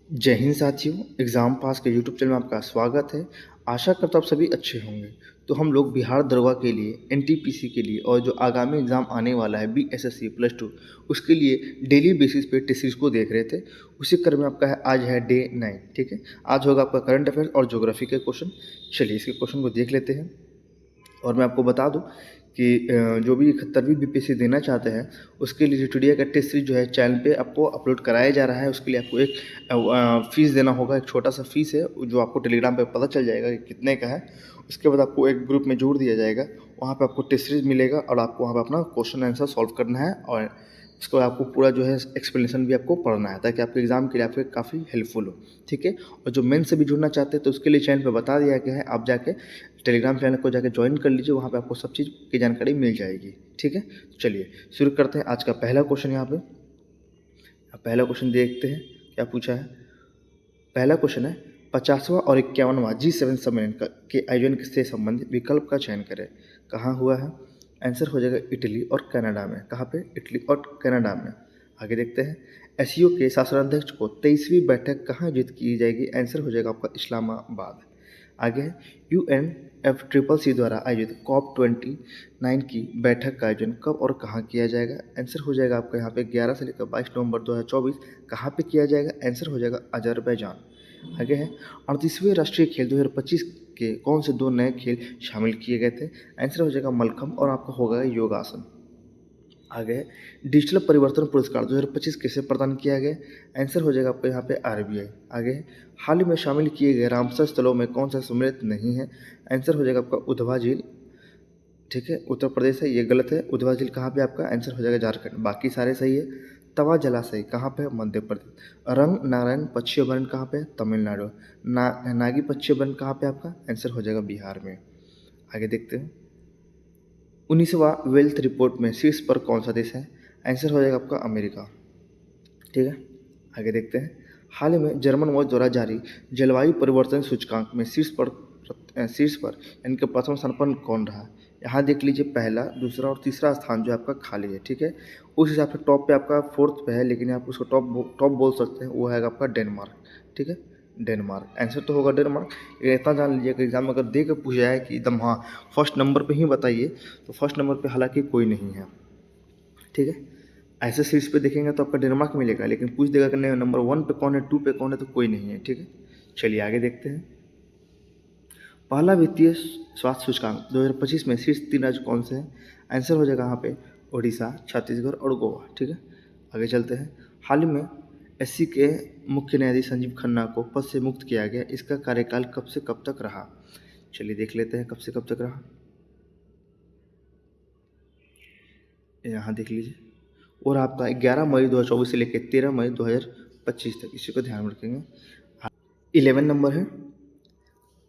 जय हिंद साथियों, exam pass के यूट्यूब चैनल में आपका स्वागत है। आशा करता हूँ आप सभी अच्छे होंगे। तो हम लोग बिहार दरोगा के लिए, एनटीपीसी के लिए और जो आगामी एग्ज़ाम आने वाला है बीएसएससी प्लस 2 उसके लिए डेली बेसिस पे टेस्ट सीरीज़ को देख रहे थे। उसी क्रम में आपका है आज है डे 9, ठीक है। आज होगा आपका करंट अफेयर्स और ज्योग्राफी के क्वेश्चन। चलिए इसके क्वेश्चन को देख लेते हैं। और मैं आपको बता दूं कि जो भी 71वीं बीपीएससी देना चाहते हैं उसके लिए टुडिया का टेस्ट सीरीज जो है चैनल पे आपको अपलोड कराया जा रहा है। उसके लिए आपको एक फ़ीस देना होगा, एक छोटा सा फीस है जो आपको टेलीग्राम पे पता चल जाएगा कि कितने का है। उसके बाद आपको एक ग्रुप में जोड़ दिया जाएगा, वहाँ पे आपको टेस्ट सीरीज मिलेगा और आपको वहाँ पे अपना क्वेश्चन आंसर सॉल्व करना है। और उसको आपको पूरा जो है एक्सप्लेनेशन भी आपको पढ़ना है ताकि आपके एग्ज़ाम के लिए आपके काफ़ी हेल्पफुल हो, ठीक है। और जो मेन से भी जुड़ना चाहते हैं तो उसके लिए चैनल पे बता दिया गया है, आप जाके टेलीग्राम चैनल को जाके ज्वाइन कर लीजिए, वहाँ पे आपको सब चीज़ की जानकारी मिल जाएगी, ठीक है। तो चलिए शुरू करते हैं आज का पहला क्वेश्चन। यहाँ पे पहला क्वेश्चन देखते हैं क्या पूछा है। पहला क्वेश्चन है 50वां और 51वां G7 सम्मेलन के आयोजन से संबंधित विकल्प का चयन करें। कहाँ हुआ है? आंसर हो जाएगा इटली और कनाडा में। कहाँ पे? इटली और कनाडा में। आगे देखते हैं एससीओ के शासनाध्यक्ष को 23वीं बैठक कहाँ आयोजित की जाएगी? आंसर हो जाएगा आपका इस्लामाबाद। आगे है UNFCCC द्वारा आयोजित COP29 की बैठक का आयोजन कब और कहाँ किया जाएगा? आंसर हो जाएगा आपका यहाँ पे 11 से लेकर 22 नवंबर 2024 कहाँ पे किया जाएगा? आंसर हो जाएगा अजरबैजान। आगे है 38वें राष्ट्रीय खेल 2025 के कौन से दो नए खेल शामिल किए गए थे? आंसर हो जाएगा मलखम्ब और आपका होगा योगासन। आगे डिजिटल परिवर्तन पुरस्कार 2025 किसे प्रदान किया गया? आंसर हो जाएगा आपको यहाँ पे आरबीआई। आगे हाल ही में शामिल किए गए रामसर स्थलों में कौन सा सम्मिलित नहीं है? आंसर हो जाएगा आपका उधवा झील, ठीक है, उत्तर प्रदेश है, ये गलत है। उधवा झील कहाँ पे आपका? आंसर हो जाएगा झारखंड। बाकी सारे सही है। तवा जलाशय कहाँ पे? मध्य प्रदेश। रंग नारायण पक्षी अभयारण्य कहाँ पे? तमिलनाडु। नागी पक्षी अभयारण्य कहाँ पे आपका? आंसर हो जाएगा बिहार में। आगे देखते हैं 19वां वेल्थ रिपोर्ट में शीर्ष पर कौन सा देश है? आंसर हो जाएगा आपका अमेरिका, ठीक है। आगे देखते हैं हाल ही में जर्मन वॉच द्वारा जारी जलवायु परिवर्तन सूचकांक में शीर्ष पर यानी कि प्रथम स्थान पर कौन रहा? यहाँ देख लीजिए पहला, दूसरा और तीसरा स्थान जो आपका खाली है, ठीक है। उस हिसाब से टॉप पे आपका फोर्थ पे है, लेकिन आप उसको टॉप बोल सकते हैं, वो है आपका डेनमार्क, ठीक है। डेनमार्क आंसर तो होगा डेनमार्क। इतना जान लीजिए कि एग्जाम में अगर दे के पूछ जाए कि एकदम हाँ फर्स्ट नंबर पे ही बताइए, तो फर्स्ट नंबर पे हालांकि कोई नहीं है, ठीक है। ऐसे सीरीज पे देखेंगे तो आपका डेनमार्क मिलेगा, लेकिन पूछ देगा कि नहीं नंबर 1 पे कौन है, 2 पे कौन है, तो कोई नहीं है, ठीक है। चलिए आगे देखते हैं पहला वित्तीय स्वास्थ्य सूचकांक 2025 में शीर्ष 3 राज्य कौन से हैं? आंसर हो जाएगा यहाँ पे उड़ीसा, छत्तीसगढ़ और गोवा, ठीक है। आगे चलते हैं हाल ही में एससी के मुख्य न्यायाधीश संजीव खन्ना को पद से मुक्त किया गया, इसका कार्यकाल कब से कब तक रहा? चलिए देख लेते हैं कब से कब तक रहा। यहाँ देख लीजिए, और आपका 11 मई 2024 से लेकर 13 मई 2025 तक, इसी को ध्यान में रखेंगे। 11 नंबर है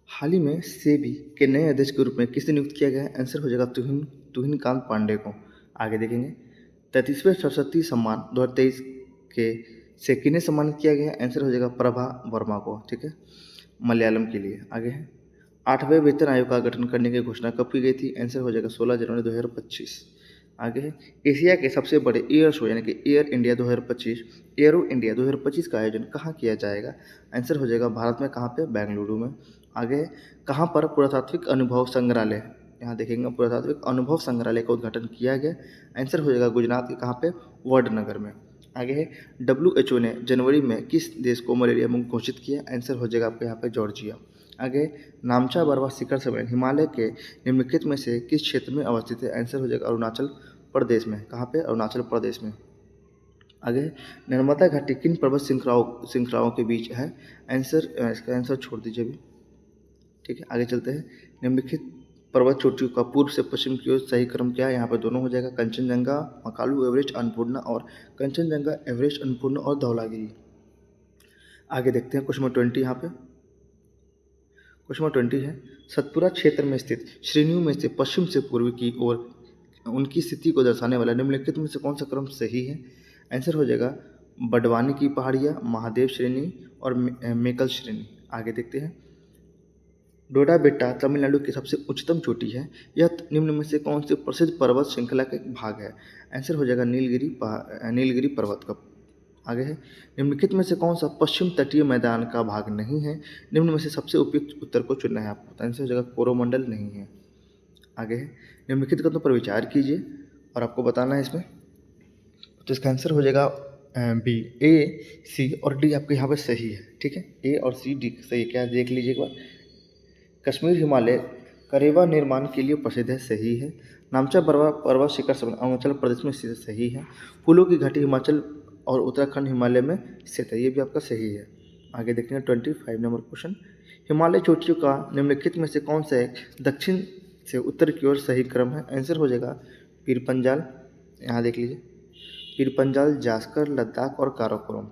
हाल ही में सेबी के नए अध्यक्ष के रूप में किसे नियुक्त किया गया है? आंसर हो जाएगा तुहिन कांत पांडे को। आगे देखेंगे 33वें सरस्वती सम्मान 2023 के से किन्हें सम्मानित किया गया है? आंसर हो जाएगा प्रभा वर्मा को, ठीक है, मलयालम के लिए। आगे है 8वें वेतन आयोग का गठन करने की घोषणा कब की गई थी? आंसर हो जाएगा 16 जनवरी 2025। आगे है एशिया के सबसे बड़े एयर शो यानी कि एयर इंडिया 2025 एयरो इंडिया 2025 का आयोजन कहाँ किया जाएगा? आंसर हो जाएगा भारत में। कहाँ पे? बेंगलुरु में। आगे है कहाँ पर पुरातात्विक अनुभव संग्रहालय, यहाँ देखेंगे पुरातात्विक अनुभव संग्रहालय का उद्घाटन किया गया? आंसर हो जाएगा गुजरात के। कहाँ पे? वडनगर में। आगे है WHO ने जनवरी में किस देश को मलेरिया मुक्त घोषित किया? आंसर हो जाएगा आपके यहाँ पे जॉर्जिया। आगे नामचा बरवा शिखर सम्मेलन हिमालय के निम्नलिखित में से किस क्षेत्र में अवस्थित है? आंसर हो जाएगा अरुणाचल प्रदेश में। कहाँ पे? अरुणाचल प्रदेश में। आगे नर्मदा घाटी किन पर्वत श्रृंखलाओं के बीच है? आंसर इसका आंसर छोड़ दीजिए अभी, ठीक है। आगे चलते हैं निम्नलिखित पर्वत चोटियों का पूर्व से पश्चिम की ओर सही क्रम क्या है? यहाँ पे दोनों हो जाएगा, कंचनजंगा, मकालू एवरेस्ट, अन्नपूर्णा, और कंचनजंगा एवरेस्ट, अन्नपूर्णा और धौलागिरी। आगे देखते हैं क्वेश्चन नंबर 20। यहाँ पे क्वेश्चन नंबर 20 है सतपुरा क्षेत्र में स्थित श्रेणियों में से पश्चिम से पूर्व की ओर उनकी स्थिति को दर्शाने वाला निम्नलिखित में से कौन सा क्रम सही है? आंसर हो जाएगा बडवानी की पहाड़ियाँ, महादेव श्रेणी और मेकल श्रेणी। आगे देखते हैं डोडा बेट्टा तमिलनाडु की सबसे उच्चतम चोटी है, यह निम्न में से कौन सी प्रसिद्ध पर्वत श्रृंखला का एक भाग है? आंसर हो जाएगा नीलगिरी पर्वत का। आगे है, निम्नलिखित में से कौन सा पश्चिम तटीय मैदान का भाग नहीं है? निम्न में से सबसे उपयुक्त उत्तर को चुनना है आपको। आंसर हो जाएगा कोरोमंडल नहीं है। आगे है, निम्नलिखित कथनों पर विचार कीजिए और आपको बताना है इसमें। तो इसका आंसर हो जाएगा बी। ए, सी और डी आपके यहाँ पे सही है। ठीक है, ए और सी डी सही है। क्या देख लीजिए एक बार। कश्मीर हिमालय करेवा निर्माण के लिए प्रसिद्ध है, सही है। नामचा पर्वत शिखर समूह अरुणाचल प्रदेश में स्थित है, सही है। फूलों की घाटी हिमाचल और उत्तराखंड हिमालय में स्थित है, ये भी आपका सही है। आगे देखेंगे 25 नंबर क्वेश्चन। हिमालय चोटियों का निम्नलिखित में से कौन सा एक दक्षिण से उत्तर की ओर सही क्रम है? आंसर हो जाएगा पीर पंजाल। यहाँ देख लीजिए, पीर पंजाल, जास्कर, लद्दाख और काराकोरम।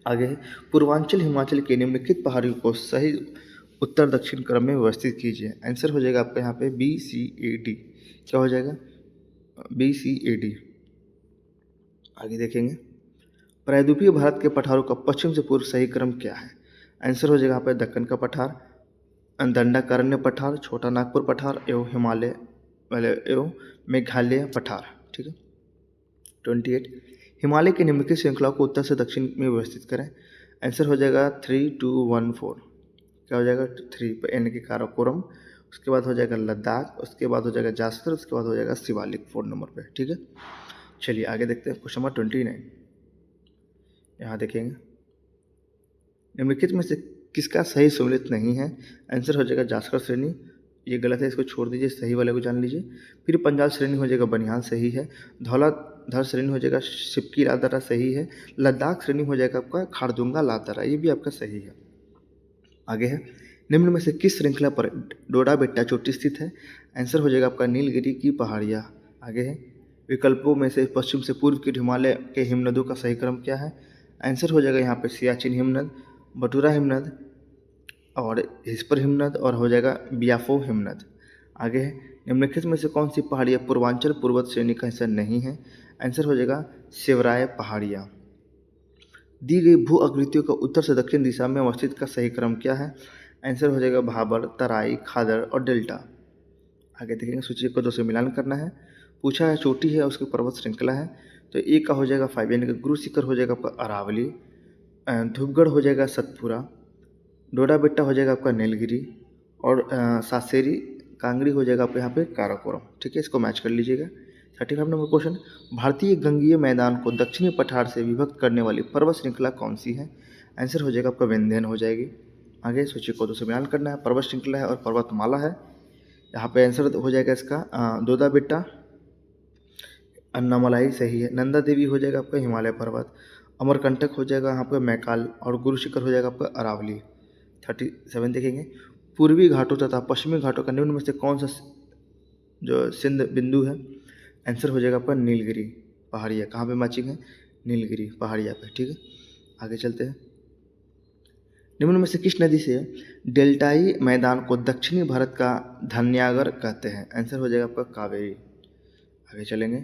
आगे है, पूर्वांचल हिमाचल के निम्नलिखित पहाड़ियों को सही उत्तर दक्षिण क्रम में व्यवस्थित कीजिए। आंसर हो जाएगा आपका यहाँ पे BCAD। क्या हो जाएगा? BCAD। आगे देखेंगे, प्रायद्वीपीय भारत के पठारों का पश्चिम से पूर्व सही क्रम क्या है? आंसर हो जाएगा यहाँ पे दक्कन का पठार, दंडाकारण्य पठार, छोटा नागपुर पठार एवं हिमालय एवं मेघालय पठार। ठीक है। 28, हिमालय की निम्नलिखित श्रृंखला को उत्तर से दक्षिण में व्यवस्थित करें। आंसर हो जाएगा 3, 2, 1, 4। क्या हो जाएगा? 3 पर यानी कि काराकोरम, उसके बाद हो जाएगा लद्दाख, उसके बाद हो जाएगा जास्कर, उसके बाद हो जाएगा शिवालिक 4 नंबर पे। ठीक है, चलिए आगे देखते हैं क्वेश्चन नंबर 29। यहाँ देखेंगे, निम्नलिखित में से किसका सही सम्मिलित नहीं है? आंसर हो जाएगा जास्कर श्रेणी, ये गलत है, इसको छोड़ दीजिए, सही वाले को जान लीजिए। फिर पंजाल श्रेणी हो जाएगा बनिहाल, सही है। धौलाधर श्रेणी हो जाएगा सिपकी लादरा, सही है। लद्दाख श्रेणी हो जाएगा आपका खारदुंगा लादरा, ये भी आपका सही है। आगे है, निम्न में से किस श्रृंखला पर डोडा बेट्टा चोटी स्थित है? आंसर हो जाएगा आपका नीलगिरी की पहाड़ियाँ। आगे है, विकल्पों में से पश्चिम से पूर्व की हिमालय के हिमनदों का सही क्रम क्या है? आंसर हो जाएगा यहाँ पे सियाचिन हिमनद, बटुरा हिमनद और हिस्पर हिमनद और हो जाएगा बियाफो हिमनद। आगे है, निम्नलिखित में से कौन सी पहाड़ियाँ पूर्वांचल पूर्वत श्रेणी का हिस्सा नहीं है? आंसर हो जाएगा शिवराय पहाड़ियाँ। दी गई भू आकृतियों का उत्तर से दक्षिण दिशा में अवस्थित का सही क्रम क्या है? आंसर हो जाएगा भाबर, तराई, खादर और डेल्टा। आगे देखेंगे, सूची को 2 से मिलान करना है। पूछा है चोटी है, उसकी पर्वत श्रृंखला है, तो ए का हो जाएगा 5 यानी कि गुरु शिखर हो जाएगा आपका अरावली, धूपगढ़ हो जाएगा सतपुरा, डोडा बेट्टा हो जाएगा आपका नीलगिरी और सासेरी कांगड़ी हो जाएगा आपके यहाँ पे काराकोरम। ठीक है, इसको मैच कर लीजिएगा। 35 नंबर क्वेश्चन, भारतीय गंगीय मैदान को दक्षिणी पठार से विभक्त करने वाली पर्वत श्रृंखला कौन सी है? आंसर हो जाएगा आपका विंध्यन हो जाएगी। आगे सूची को 2 से बयान करना है। पर्वत श्रृंखला है और पर्वतमाला है। यहाँ पे आंसर हो जाएगा इसका दोदा बेट्टा, अन्नामलाई, सही है। नंदा देवी हो जाएगा आपका हिमालय पर्वत, अमरकंटक हो जाएगा यहाँ पे मैकाल और गुरु शिखर हो जाएगा आपका अरावली। 37 देखेंगे, पूर्वी घाटों तथा पश्चिमी घाटों का निम्न में से कौन सा जो सिंध बिंदु है? आंसर हो जाएगा आपका नीलगिरी पहाड़ियाँ। कहाँ पे मैचिंग है? नीलगिरी पहाड़ियाँ पे। ठीक है, आगे चलते हैं। निम्न में से किस नदी से डेल्टाई मैदान को दक्षिणी भारत का धन्यागर कहते हैं? आंसर हो जाएगा आपका कावेरी। आगे चलेंगे,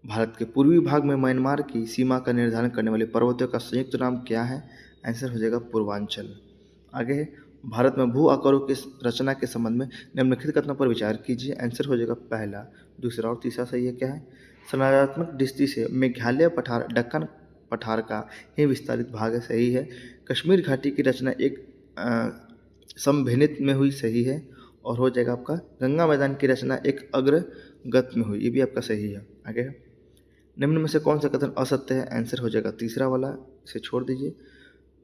भारत के पूर्वी भाग में म्यांमार की सीमा का निर्धारण करने वाले पर्वतों का संयुक्त नाम क्या है? आंसर हो जाएगा पूर्वांचल। आगे है, भारत में भू आकारों की रचना के संबंध में निम्नलिखित कथनों पर विचार कीजिए। आंसर हो जाएगा पहला, दूसरा और तीसरा सही है। क्या है? संरचनात्मक दृष्टि से मेघालय पठार दक्कन पठार का ही विस्तारित भाग है, सही है। कश्मीर घाटी की रचना एक समभिन्नित में हुई, सही है। और हो जाएगा आपका गंगा मैदान की रचना एक अग्रगत में हुई, ये भी आपका सही है। आगे है, निम्न में से कौन सा कथन असत्य है? आंसर हो जाएगा तीसरा वाला, इसे छोड़ दीजिए।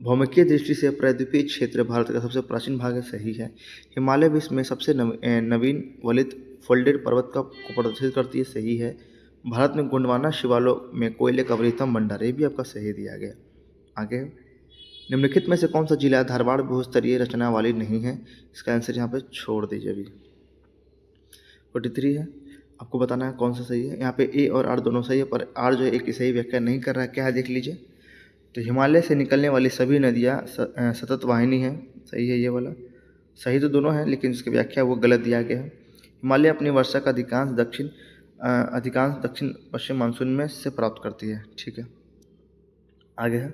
भौमिकीय दृष्टि से प्रायद्वीपीय क्षेत्र भारत का सबसे प्राचीन भाग है, सही है। हिमालय विश्व में सबसे नवीन वलित फोल्डेड पर्वत को प्रदर्शित करती है, सही है। भारत में गोंडवाना शिवालों में कोयले का वृहत्तम भंडार, ये भी आपका सही दिया गया। आगे, निम्नलिखित में से कौन सा जिला धारवाड़ बहुस्तरीय रचना वाली नहीं है? इसका आंसर यहाँ पे छोड़ दीजिए अभी। 43 है, आपको बताना है कौन सा सही है। यहाँ पे ए और आर दोनों सही है, पर आर जो है एक सही व्याख्या नहीं कर रहा है। क्या है देख लीजिए। तो हिमालय से निकलने वाली सभी नदियाँ सतत वाहिनी हैं, सही है ये वाला। सही तो दोनों हैं, लेकिन इसकी व्याख्या वो गलत दिया गया है। हिमालय अपनी वर्षा का अधिकांश दक्षिण पश्चिम मानसून में से प्राप्त करती है। ठीक है, आगे है,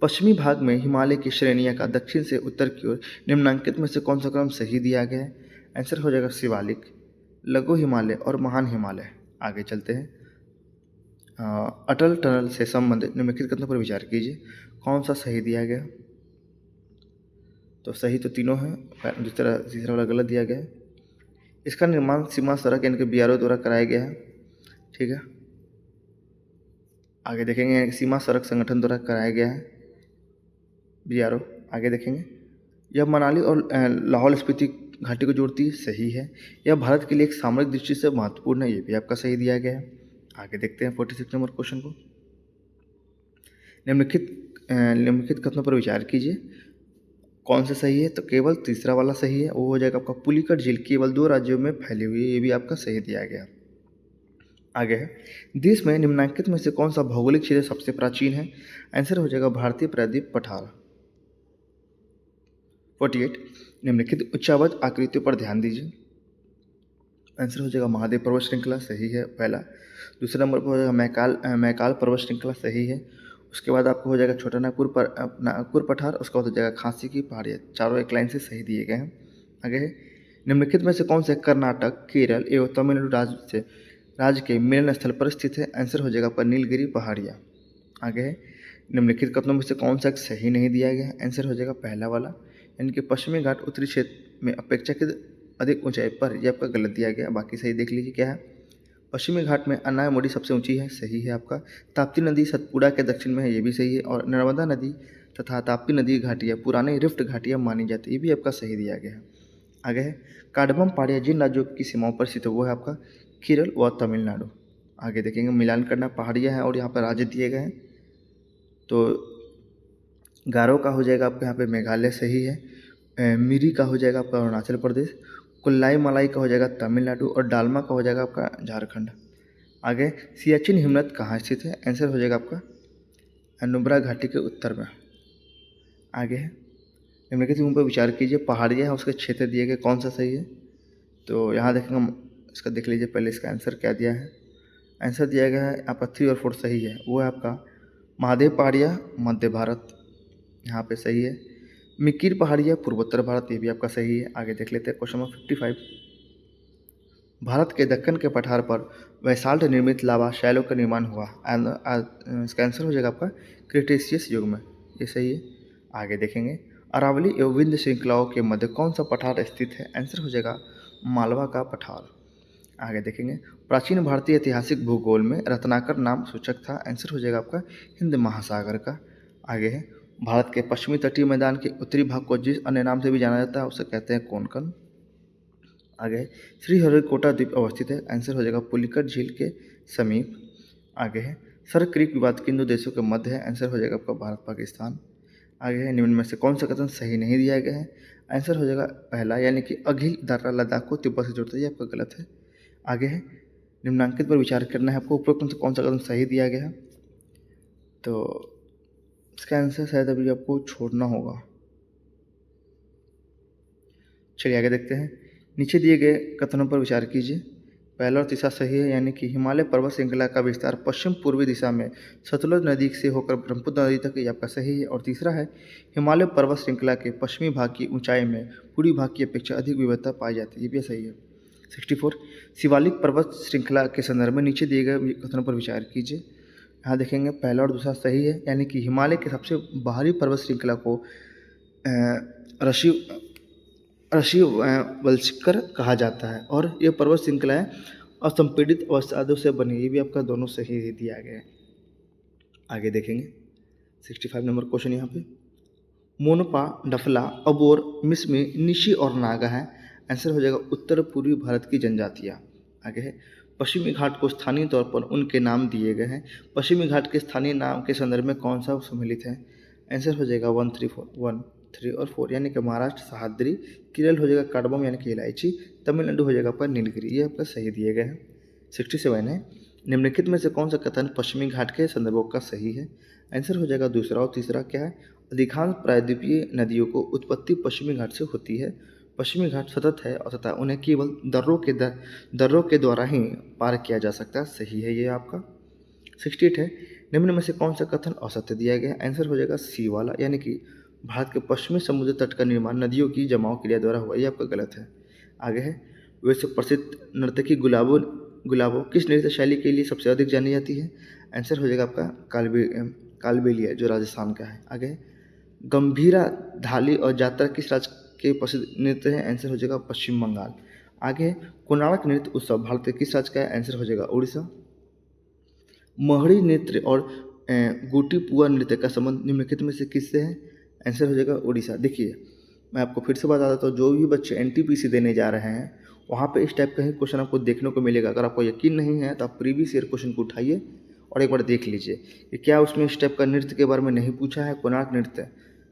पश्चिमी भाग में हिमालय की श्रेणियाँ का दक्षिण से उत्तर की ओर निम्नांकित में से कौन सा क्रम सही दिया गया है? आंसर हो जाएगा शिवालिक, लघु हिमालय और महान हिमालय। आगे चलते हैं। अटल टनल से संबंधित निम्नलिखित कथनों पर विचार कीजिए। कौन सा सही दिया गया? तो सही तो तीनों हैं, दूसरा तीसरा वाला गलत दिया गया है। इसका निर्माण सीमा सड़क यानी कि बीआरओ द्वारा कराया गया है। ठीक है, आगे देखेंगे सीमा सड़क संगठन द्वारा कराया गया है बीआरओ। आगे देखेंगे यह मनाली और लाहौल स्पीति घाटी को जोड़ती है, सही है। यह भारत के लिए एक सामरिक दृष्टि से महत्वपूर्ण है, ये भी आपका सही दिया गया है। आगे देखते हैं 46 नंबर क्वेश्चन को। निम्नलिखित कथनों पर विचार कीजिए। कौन सा सही है? तो केवल तीसरा वाला सही है, वो हो जाएगा आपका पुलिकट झील केवल 2 राज्यों में फैली हुई है, ये भी आपका सही दिया गया। आगे है देश में निम्नलिखित में से कौन सा भौगोलिक क्षेत्र सबसे प्राचीन है? आंसर हो जाएगा भारतीय प्रायद्वीप पठार। 48 निम्नलिखित उच्चावच आकृतियों पर ध्यान दीजिए। आंसर हो जाएगा महादेव पर्वत श्रृंखला, सही है पहला। दूसरे नंबर पर हो जाएगा मैकाल पर्वत श्रृंखला, सही है। उसके बाद आपको हो जाएगा छोटा नागपुर पठार, उसके बाद हो जाएगा खांसी की पहाड़ियाँ। चारों एक लाइन से सही दिए गए हैं। आगे है निम्नलिखित में से कौन से कर्नाटक, केरल एवं तमिलनाडु राज्य के मिलन स्थल पर स्थित है? आंसर हो जाएगा आपका नीलगिरी पहाड़ियाँ। आगे है निम्नलिखित कथनों में से कौन सा सही नहीं दिया गया है? आंसर हो जाएगा पहला वाला, यानी कि पश्चिमी घाट उत्तरी क्षेत्र में अपेक्षाकृत अधिक ऊंचाई पर, यह आपका गलत दिया गया। बाकी सही देख लीजिए क्या है। पश्चिमी घाट में अनायमोड़ी सबसे ऊंची है, सही है आपका। ताप्ती नदी सतपुड़ा के दक्षिण में है, ये भी सही है। और नर्मदा नदी तथा ताप्ती नदी घाटियाँ पुराने रिफ्ट घाटियाँ मानी जाती है, ये भी आपका सही दिया गया है। आगे है कार्डमम पहाड़ियाँ जिन राज्यों की सीमाओं पर स्थित है, वो है आपका केरल व तमिलनाडु। आगे देखेंगे मिलान करना पहाड़ियाँ हैं और यहाँ पर राज्य दिए गए हैं। तो गारो का हो जाएगा आपका यहाँ पे मेघालय, सही है। मिरी का हो जाएगा आपका अरुणाचल प्रदेश। कुल्लाई मलाई का हो जाएगा तमिलनाडु और डालमा का हो जाएगा आपका झारखंड। आगे सियाचिन हिमनद कहाँ स्थित है? आंसर हो जाएगा आपका नुब्रा घाटी के उत्तर में। आगे है निम्नलिखित पर विचार कीजिए। पहाड़ियाँ है उसके क्षेत्र दिए गए, कौन सा सही है? तो यहाँ देखेंगे इसका देख लीजिए पहले इसका आंसर क्या दिया है। आंसर दिया गया है आपका 3 और 4 सही है, वो है आपका महादेव पहाड़ियाँ मध्य भारत, यहाँ पे सही है। मिकिर पहाड़ियाँ पूर्वोत्तर भारत, ये भी आपका सही है। आगे देख लेते हैं क्वेश्चन नंबर 55। भारत के दक्कन के पठार पर बैसाल्ट निर्मित लावा शैलों का निर्माण हुआ, इसका आंसर हो जाएगा आपका क्रिटेशियस युग में, ये सही है। आगे देखेंगे अरावली एवं विंध्य श्रृंखलाओं के मध्य कौन सा पठार स्थित है? आंसर हो जाएगा मालवा का पठार। आगे देखेंगे प्राचीन भारतीय ऐतिहासिक भूगोल में रत्नाकर नाम सूचक था, आंसर हो जाएगा आपका हिंद महासागर का। आगे है भारत के पश्चिमी तटीय मैदान के उत्तरी भाग को जिस अन्य नाम से भी जाना जाता है उसे कहते हैं कोंकण। आगे श्रीहरिकोटा द्वीप अवस्थित है, आंसर हो जाएगा पुलिकट झील के समीप। आगे है सर क्रीक विवाद किन दो देशों के मध्य है? आंसर हो जाएगा आपका भारत पाकिस्तान। आगे है निम्न में से कौन सा कथन सही नहीं दिया गया है? आंसर हो जाएगा पहला, यानी कि अघिल दारा लद्दाख को तिब्बत से जोड़ता है, ये आपका गलत है। आगे है निम्नांकित पर विचार करना है आपको, उपरोक्त में से कौन सा कदम सही दिया गया है? तो इसका आंसर शायद अभी आपको छोड़ना होगा। चलिए आगे देखते हैं। नीचे दिए गए कथनों पर विचार कीजिए। पहला और तीसरा सही है, यानी कि हिमालय पर्वत श्रृंखला का विस्तार पश्चिम पूर्वी दिशा में सतलुज नदी से होकर ब्रह्मपुत्र नदी तक, ये आपका सही है। और तीसरा है हिमालय पर्वत श्रृंखला के पश्चिमी भाग की ऊंचाई में पूर्वी भाग की अपेक्षा अधिक विविधता पाई जाती है, ये भी सही है। 64 शिवालिक पर्वत श्रृंखला के संदर्भ में नीचे दिए गए कथनों पर विचार कीजिए। यहाँ देखेंगे पहला और दूसरा सही है, यानी कि हिमालय के सबसे बाहरी पर्वत श्रृंखला को ऋषि वल्लकर कहा जाता है और यह पर्वत श्रृंखलाएं असंपीड़ित अवसादों से बनी, ये भी आपका दोनों सही दिया गया है। आगे देखेंगे 65 नंबर क्वेश्चन यहाँ पे मोनपा, डफला, अबोर, मिसमी, निशी और नागा है, आंसर हो जाएगा उत्तर पूर्वी भारत की जनजातियाँ। आगे है पश्चिमी घाट को स्थानीय तौर पर उनके नाम दिए गए हैं, पश्चिमी घाट के स्थानीय नाम के संदर्भ में कौन सा सम्मिलित है? आंसर हो जाएगा 1, 3 और 4, यानी कि महाराष्ट्र सह्याद्री, केरल हो जाएगा कारडमम यानी कि इलायची, तमिलनाडु हो जाएगा आपका नीलगिरी, ये आपका सही दिए गए हैं। 67 है निम्नलिखित में से कौन सा कथन पश्चिमी घाट के संदर्भों का सही है? आंसर हो जाएगा दूसरा। और तीसरा क्या है? अधिकांश प्रायद्वीपीय नदियों को उत्पत्ति पश्चिमी घाट से होती है, पश्चिमी घाट सतत है और तथा उन्हें केवल दर्रों के द्वारा ही पार किया जा सकता है, सही है ये आपका। 68 है निम्न में से कौन सा कथन असत्य दिया गया है? आंसर हो जाएगा सी वाला, यानी कि भारत के पश्चिमी समुद्र तट का निर्माण नदियों की जमाव क्रिया द्वारा हुआ, ये आपका गलत है। आगे है विश्व प्रसिद्ध नर्तकी गुलाबो किस नृत्य शैली के लिए सबसे अधिक जानी जाती है? आंसर हो जाएगा आपका कालबेलिया जो राजस्थान का है। आगे गंभीरा, धाली और जात्रा किस राज्य के प्रसिद्ध नृत्य हैं? आंसर हो जाएगा पश्चिम बंगाल। आगे कोणार्क नृत्य उत्सव भारत के किस राज्य का है? आंसर हो जाएगा उड़ीसा। महड़ी नृत्य और गोटीपुआ नृत्य का संबंध निम्नलिखित में से किससे है? आंसर हो जाएगा उड़ीसा। देखिए मैं आपको फिर से बता देता हूँ, जो भी बच्चे एनटीपीसी देने जा रहे हैं वहाँ पे इस टाइप का ही क्वेश्चन आपको देखने को मिलेगा। अगर आपको यकीन नहीं है तो आप प्रीवियस ईयर क्वेश्चन को उठाइए और एक बार देख लीजिए कि क्या उसमें इस टाइप का नृत्य के बारे में नहीं पूछा है। कोणार्क नृत्य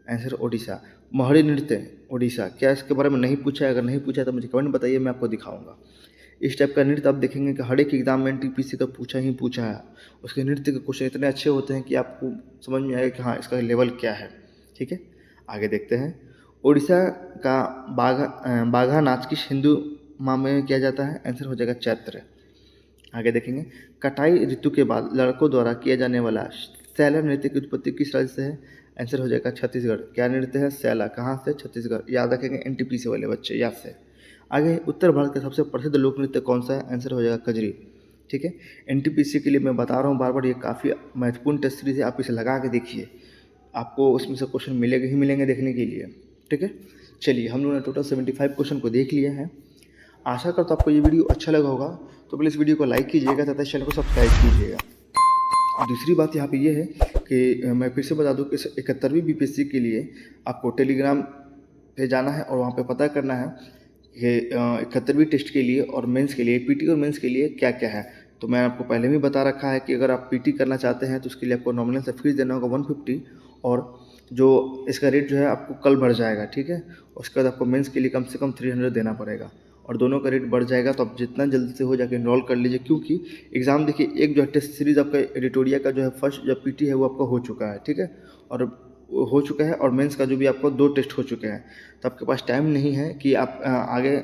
आंसर उड़ीसा। महड़ी नृत्य उड़ीसा, क्या इसके बारे में नहीं पूछा है? अगर नहीं पूछा है तो मुझे कमेंट बताइए, मैं आपको दिखाऊंगा। इस टाइप का नृत्य आप देखेंगे कि हर एक एग्जाम में एनटीपीसी का पूछा ही पूछा है। उसके नृत्य के क्वेश्चन इतने अच्छे होते हैं कि आपको समझ में आएगा कि हाँ इसका लेवल क्या है। ठीक है, आगे देखते हैं। उड़ीसा का बाघा नाच किस हिंदू माह में किया जाता है? आंसर हो जाएगा चैत्र। आगे देखेंगे। कटाई ऋतु के बाद लड़कों द्वारा किया जाने वाला सैला नृत्य की उत्पत्ति किस राज्य से है? आंसर हो जाएगा छत्तीसगढ़। क्या नृत्य है? सैला। कहाँ से? छत्तीसगढ़। याद रखेंगे एनटीपीसी वाले बच्चे याद से। आगे उत्तर भारत का सबसे प्रसिद्ध लोक नृत्य कौन सा है? आंसर हो जाएगा कजरी। ठीक है, एनटीपीसी के लिए मैं बता रहा हूँ बार बार, ये काफ़ी महत्वपूर्ण टेस्ट सीरीज है, आप इसे लगा के देखिए, आपको उसमें से क्वेश्चन मिलेंगे ही मिलेंगे देखने के लिए। ठीक है, चलिए हम लोगों ने टोटल 75 क्वेश्चन को देख लिया है। आशा करता हूँ आपको ये वीडियो अच्छा लगा होगा, तो प्लीज़ वीडियो को लाइक कीजिएगा तथा चैनल को सब्सक्राइब कीजिएगा। दूसरी बात यहाँ पे ये है कि मैं फिर से बता दूँ कि 71वीं बीपीएससी के लिए आपको टेलीग्राम पे जाना है और वहाँ पे पता करना है कि 71वीं टेस्ट के लिए और मेंस के लिए, पीटी और मेंस के लिए क्या क्या है। तो मैं आपको पहले भी बता रखा है कि अगर आप पीटी करना चाहते हैं तो उसके लिए आपको नॉमिनल से फीस देना होगा 150, और जो इसका रेट जो है आपको कल बढ़ जाएगा। ठीक है, उसके बाद आपको मेंस के लिए कम से कम 300 देना पड़ेगा और दोनों का रेट बढ़ जाएगा। तो आप जितना जल्द से हो जाके इनरोल कर लीजिए, क्योंकि एग्ज़ाम देखिए एक जो है टेस्ट सीरीज़ आपका एडिटोरिया का जो है फर्स्ट जो पीटी है वो आपका हो चुका है। ठीक है, और हो चुका है, और मेंस का जो भी आपको 2 टेस्ट हो चुके हैं, तो आपके पास टाइम नहीं है कि आप आगे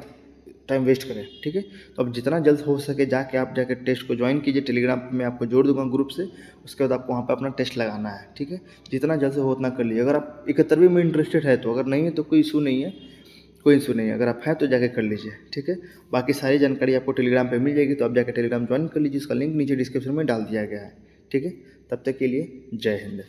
टाइम वेस्ट करें। ठीक है, तो अब जितना जल्द हो सके जाके आप जाके टेस्ट को ज्वाइन कीजिए। टेलीग्राम पे मैं आपको जोड़ दूंगा ग्रुप से, उसके बाद आपको वहाँ पे अपना टेस्ट लगाना है। ठीक है, जितना जल्द से हो उतना कर लीजिए। अगर आप 71वीं में इंटरेस्टेड है तो, अगर नहीं है तो कोई इशू नहीं है, कोई इशू नहीं है। अगर आप हैं तो जाके कर लीजिए। ठीक है, बाकी सारी जानकारी आपको टेलीग्राम पे मिल जाएगी, तो आप जाकर टेलीग्राम ज्वाइन कर लीजिए। इसका लिंक नीचे डिस्क्रिप्शन में डाल दिया गया है। ठीक है, तब तक के लिए जय हिंद।